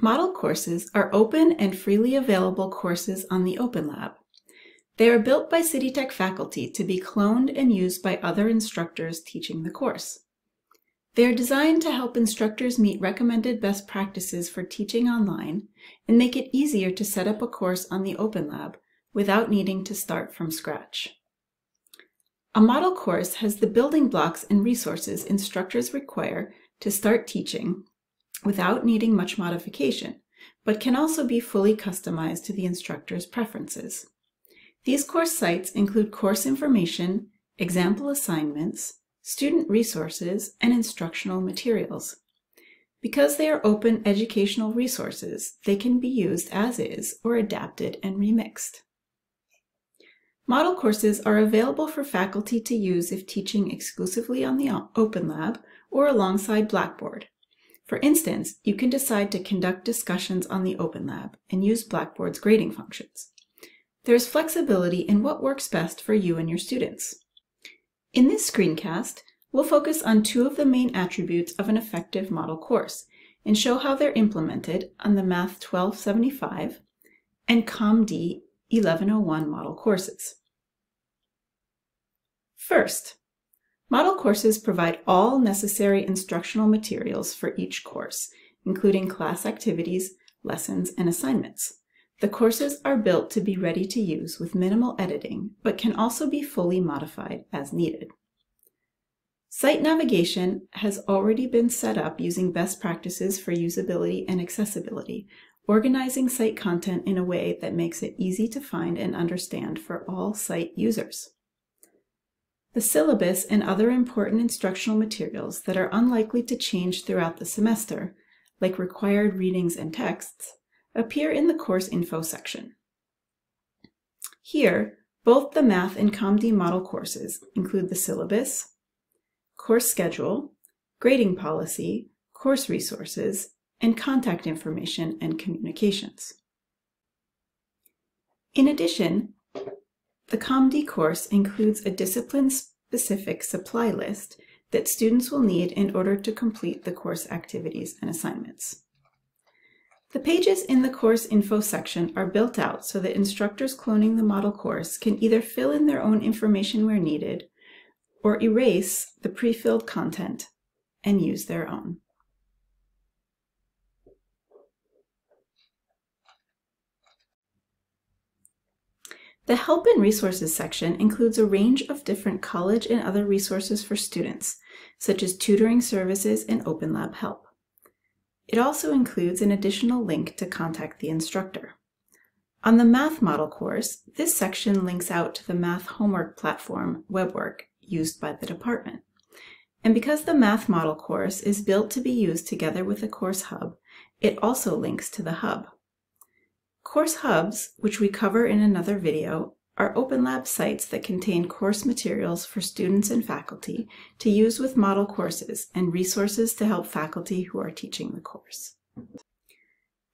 Model courses are open and freely available courses on the Open Lab. They are built by City Tech faculty to be cloned and used by other instructors teaching the course. They are designed to help instructors meet recommended best practices for teaching online and make it easier to set up a course on the Open Lab without needing to start from scratch. A model course has the building blocks and resources instructors require to start teaching without needing much modification, but can also be fully customized to the instructor's preferences. These course sites include course information, example assignments, student resources, and instructional materials. Because they are open educational resources, they can be used as is or adapted and remixed. Model courses are available for faculty to use if teaching exclusively on the Open Lab or alongside Blackboard. For instance, you can decide to conduct discussions on the Open Lab and use Blackboard's grading functions. There's flexibility in what works best for you and your students. In this screencast, we'll focus on two of the main attributes of an effective model course and show how they're implemented on the Math 1275 and ComD 1101 model courses. First, model courses provide all necessary instructional materials for each course, including class activities, lessons, and assignments. The courses are built to be ready to use with minimal editing, but can also be fully modified as needed. Site navigation has already been set up using best practices for usability and accessibility, organizing site content in a way that makes it easy to find and understand for all site users. The syllabus and other important instructional materials that are unlikely to change throughout the semester, like required readings and texts, appear in the course info section. Here, both the Math and ComD model courses include the syllabus, course schedule, grading policy, course resources, and contact information and communications. In addition, the ComD course includes a discipline-specific supply list that students will need in order to complete the course activities and assignments. The pages in the course info section are built out so that instructors cloning the model course can either fill in their own information where needed or erase the pre-filled content and use their own. The Help and Resources section includes a range of different college and other resources for students, such as tutoring services and Open Lab help. It also includes an additional link to contact the instructor. On the Math model course, this section links out to the Math homework platform, WebWork, used by the department. And because the Math model course is built to be used together with the Course Hub, it also links to the Hub. Course Hubs, which we cover in another video, are Open Lab sites that contain course materials for students and faculty to use with model courses and resources to help faculty who are teaching the course.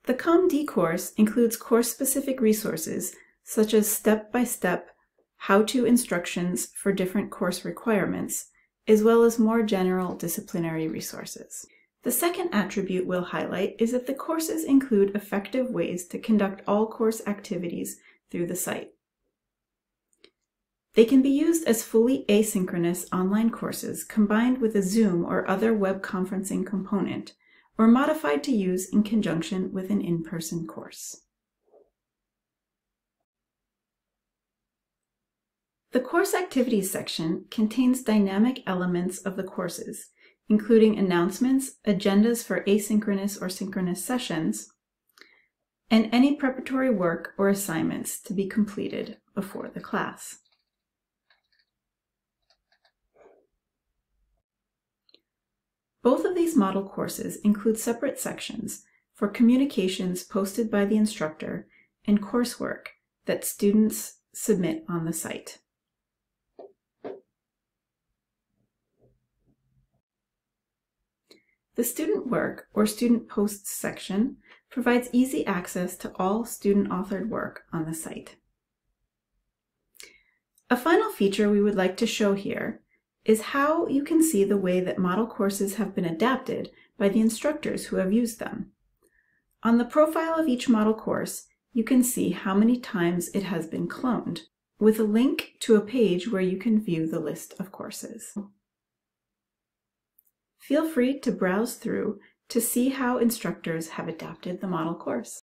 The ComD course includes course-specific resources such as step-by-step how-to instructions for different course requirements, as well as more general disciplinary resources. The second attribute we'll highlight is that the courses include effective ways to conduct all course activities through the site. They can be used as fully asynchronous online courses combined with a Zoom or other web conferencing component, or modified to use in conjunction with an in-person course. The Course Activities section contains dynamic elements of the courses, including announcements, agendas for asynchronous or synchronous sessions, and any preparatory work or assignments to be completed before the class. Both of these model courses include separate sections for communications posted by the instructor and coursework that students submit on the site. The Student Work or Student Posts section provides easy access to all student-authored work on the site. A final feature we would like to show here is how you can see the way that model courses have been adapted by the instructors who have used them. On the profile of each model course, you can see how many times it has been cloned, with a link to a page where you can view the list of courses. Feel free to browse through to see how instructors have adapted the model course.